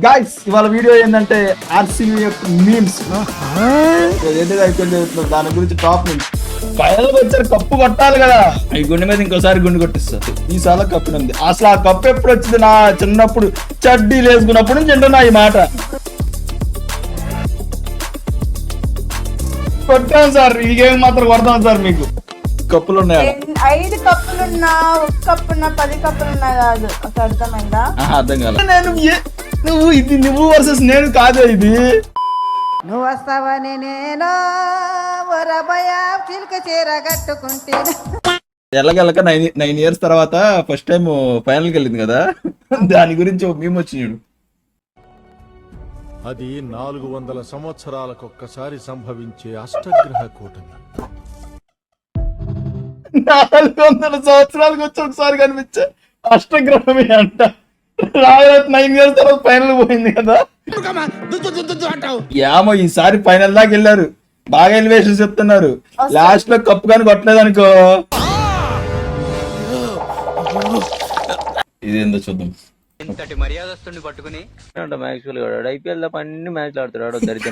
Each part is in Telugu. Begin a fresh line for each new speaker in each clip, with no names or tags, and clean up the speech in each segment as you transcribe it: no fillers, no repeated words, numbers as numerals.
గాయ్స్ ఇవాళ వీడియో ఏంటంటే ఆర్సీబీ యొక్క మీమ్స్ ఏదైతే అయిపోయింది దాని గురించి టాప్ నుంచి ఫైనల్ వచ్చారు కప్పు కొట్టాలి కదా ఈ గుండె మీద ఇంకోసారి గుండె కొట్టిస్తారు ఈసారి కప్పు ఉంది అసలు ఆ కప్పు ఎప్పుడు వచ్చింది నా చిన్నప్పుడు చడ్డీలు వేసుకున్నప్పుడు నుంచి వింటున్నా ఈ మాట కొట్టాం సార్ ఈ గేమ్ మాత్రం కొడతాం సార్ మీకు కప్పులు ఉన్నాయి
5 కప్పులున్నా 1 కప్పున్నా 10 కప్పులున్నా కాదు ఒక అర్థమైందా
అర్థం కాదు నువ్వు ఇది నువ్వు వర్సెస్ నేను కాదు ఇది
నువ్వు వస్తావని నేను చిలుక చీర కట్టుకుంటే
ఎల్లగెల్లక 9 years తర్వాత ఫస్ట్ టైం ఫైనల్ కి వెళ్ళింది కదా దాని గురించి మేము వచ్చినాడు
అది 400 సంవత్సరాలకొక్కసారి సంభవించే అష్టగ్రహ కూటమి
400 సంవత్సరాలకు వచ్చి ఒకసారి కనిపించే అష్టగ్రహమే అంట రాజరాజ్ 9 years తర్వాత ఫైనల్ పోయింది కదా ఏమో ఈసారి ఫైనల్ దాకా వెళ్ళారు బాగా ఎలివేషన్స్ చెప్తున్నారు లాస్ట్ లో కప్పు కానీ కొట్టలేదు అనుకో ఇదేందో చూద్దాం
ఇంతటి మర్యాదస్తుని పట్టుకుని
యాక్చువల్ గా ఐపీఎల్ తప్ప అన్ని మ్యాచ్లు ఆడుతాడు దరిద్ర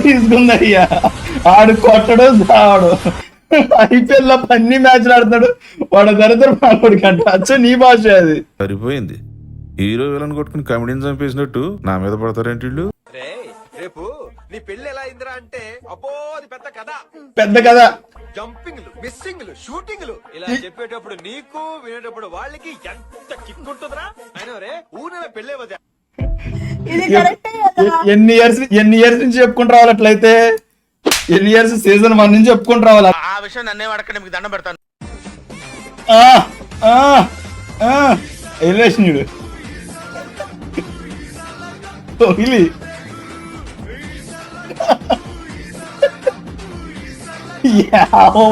తీసుకుందయ్యా ఆడు కొట్టడు ఆడు ఐపీఎల్ లో అన్ని మ్యాచ్లు ఆడుతాడు వాడు దరిద్రం మాట్లాడు కంట అచ్చా నీ భాష అది
సరిపోయింది హీరో విలన్ కొట్టుకుని కమెడీని చంపేసినట్టు నా మీద పడతారేంటి వీళ్ళు
రేపు నీ పెళ్లి ఎలా అయిందిరా అంటే అబ్బో అది పెద్ద కథ
పెద్ద కదా
జంపింగ్లు మిస్సింగ్లు షూటింగ్లు ఇలా చెప్పేటప్పుడు నీకు వినేటప్పుడు వాళ్ళకి ఎంత కిక్ ఉంటుందిరా అయినా రే ఊరిలో పెళ్ళే వదా
ఇది కరెక్టే కదా
ఎన్ని ఇయర్స్ నుంచి చెప్పుకుంటూ రావాలి అట్లయితే ఎన్ని ఇయర్స్ సీజన్ 1 నుంచి చెప్పుకుంటూ రావాలి
ఆ విషయం నన్నే అడగండి మీకు దండం పెడతాను
ఎలివేషన్ చూడు కోహ్లీ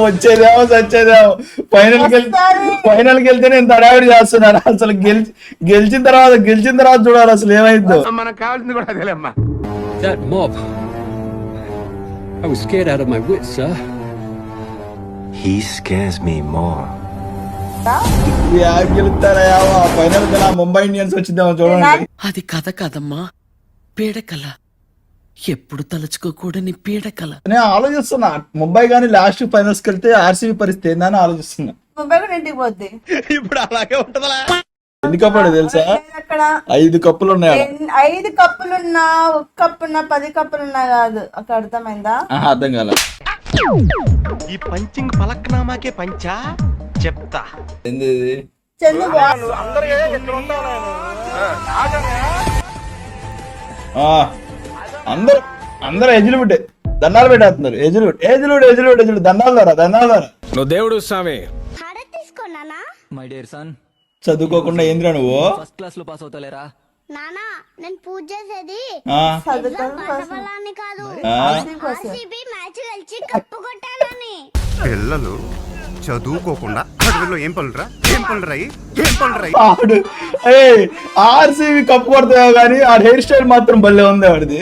వచ్చేదేమో సచ్చేదేమో ఫైనల్కి వెళ్తేనే ఇంత అడావిడి చేస్తున్నారు అసలు గెలిచిన తర్వాత చూడాలి అసలు ఏమైందో
మనకు కావాల్సింది కూడా అదేలేమ్మా
That mob. I was scared out of my wits, sir.
He scares me more.
గెలుస్తారా ఫైనల్ కి ముంబై ఇండియన్స్ వచ్చిందేమో చూడండి
అది కథ కాదమ్మా పీడకల ఎప్పుడు తలుచుకోకూడని పీడకల
నేను ఆలోచిస్తున్నా ముంబై గానీ లాస్ట్ ఫైనల్స్ కి వెళ్తే ఆర్సీబీ పరిస్థితి ఏందని ఆలోచిస్తున్నా
ముంబై కూడా ఇంటికి పోద్ది
ఇప్పుడు అలాగే ఉంటదా
ఎన్ని కప్పులు తెలుసా
అక్కడ
5 కప్పులు ఉన్నాయి
5 కప్పులున్నా 1 కప్పున్నా 10 కప్పులున్నా కాదు ఒక అర్థమైందా
అర్థం కాల
ఈ పంచింగ్ పలక్నామాకే పంచా చెప్తా
ఏంది
చందు
అందరూ ఎజులు పెట్టే దండాలు పెట్టేస్తున్నారు ఎజులు దండాలు ద్వారా
నువ్వు దేవుడు స్వామి
మై డియర్ సన్
చదువుకోకుండా ఏంద్రా నువ్వు
ఫస్ట్ క్లాస్ లో పాస్ అవుతాలేరా
నానా నేను పూజ చేసేది
చదువుకోవాలి
కాదు ఆర్సీబీ మ్యాచ్ గెలిచి కప్పు కొట్టాలని
పిల్లలు చదువుకోకుండా చదువులో ఏం పనులరాయి
ఆడు ఆర్సీబీ కప్పు కొడతావు కానీ ఆ హెయిర్ స్టైల్ మాత్రం భలే ఉంది ఆడిది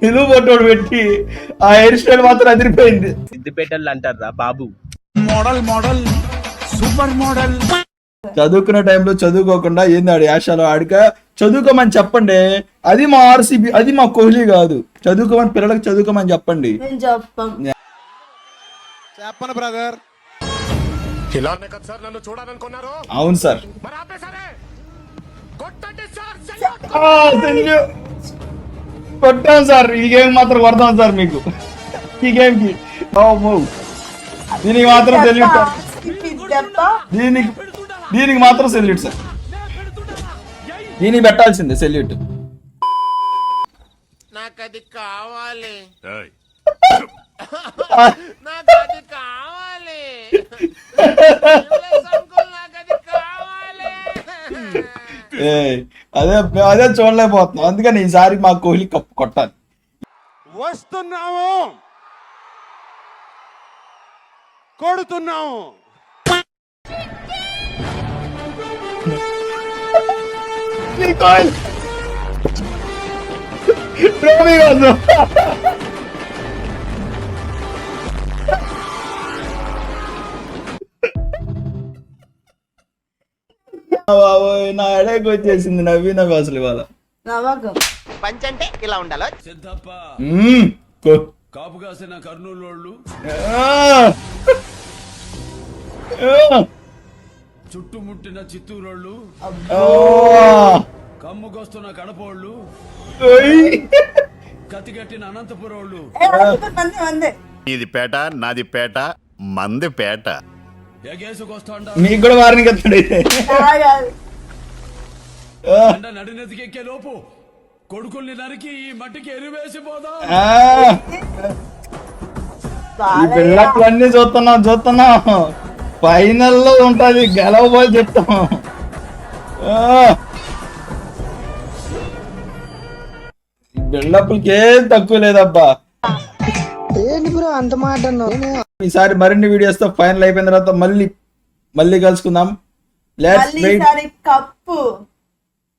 నిలువు పట్టోడు పెట్టి ఆ హెయిర్ స్టైల్ మాత్రం అదిరిపోయింది
సిద్దిపేటలు అంటారా బాబు
మోడల్ సూపర్ మోడల్
చదువుకున్న టైంలో చదువుకోకుండా ఏంది ఆడు యాషాలో ఆడిక చదువుకోమని చెప్పండి అది మా ఆర్సీబీ అది మా కోహ్లీ కాదు చదువుకోమని పిల్లలకు చదువుకోమని చెప్పండి
నేను చెప్పం
చెప్పను బ్రదర్
అవును సార్ కొట్టాం సార్ ఈ గేమ్ మాత్రం కొడతాం సార్ మీకు ఈ గేమ్ కి దీనికి మాత్రం సెల్యూట్ సార్ దీనికి మాత్రం సెల్యూట్ సార్ దీనికి పెట్టాల్సిందే సెల్యూట్
నాకది కావాలి నాకది కావాలి
అదే చూడలేకపోతున్నాం అందుకని ఈసారి మా కోహ్లీ కప్పు కొట్టాలి
వస్తున్నాము కొడుతున్నాము
ట్రోఫీ కోసం బాబోయ్ నా ఎడకి వచ్చేసింది నవ్వి అసలు ఇవాళ
నవ్వకు.
పంచంటే ఇలా ఉండాలో
కాపు కాసిన కర్నూలు చుట్టుముట్టిన చిత్తూరోళ్ళు కమ్ముకొస్తున్న కడపోళ్ళు కత్తిగట్టిన అనంతపురోళ్ళు.
మందే
ఇది పేట నాది పేట మంది పేట.
ఎగేసుకొస్తాండ
మీకు కూడా వారిని కత్తాడు
నడినెతికెక్కే లోపు కొడుకుల్ని నరికి ఈ మట్టికి ఎరివేసిపోదా.
ఈ పిల్లలన్నీ చూస్తున్నాం ఫైనల్లో ఉంటది గెలవబోయి చెప్తాం. బిల్డప్లకి ఏం తక్కువ లేదబ్బా. ఈసారి మరిన్ని వీడియోస్ తో ఫైనల్ అయిపోయిన తర్వాత మళ్ళీ కలుసుకుందాం.
కప్పు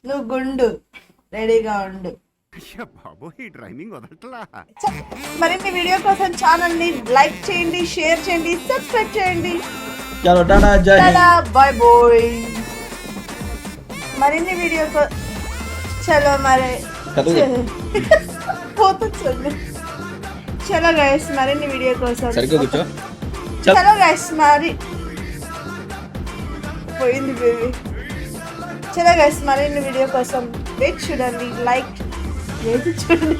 నువ్వు గుండు రెడీగా ఉండు.
బాబు ఈ డ్రైవింగ్ వదట్లా.
మరిన్ని వీడియో కోసం ఛానల్ ని లైక్ చేయండి, షేర్ చేయండి, సబ్స్క్రైబ్ చేయండి.
చలో టాటా జై హింద్.
Bye bye. మరిన్ని వీడియో చలో మరి పోతుంది. చలో గైస్ మరిన్ని వీడియో కోసం
సరిగ్గా కూర్చో.
చలో గైస్ మరి పోయింది బేబీ. చలో గైస్ మరిన్ని వీడియో కోసం వెయిట్ చూడండి, లైక్ చూడండి.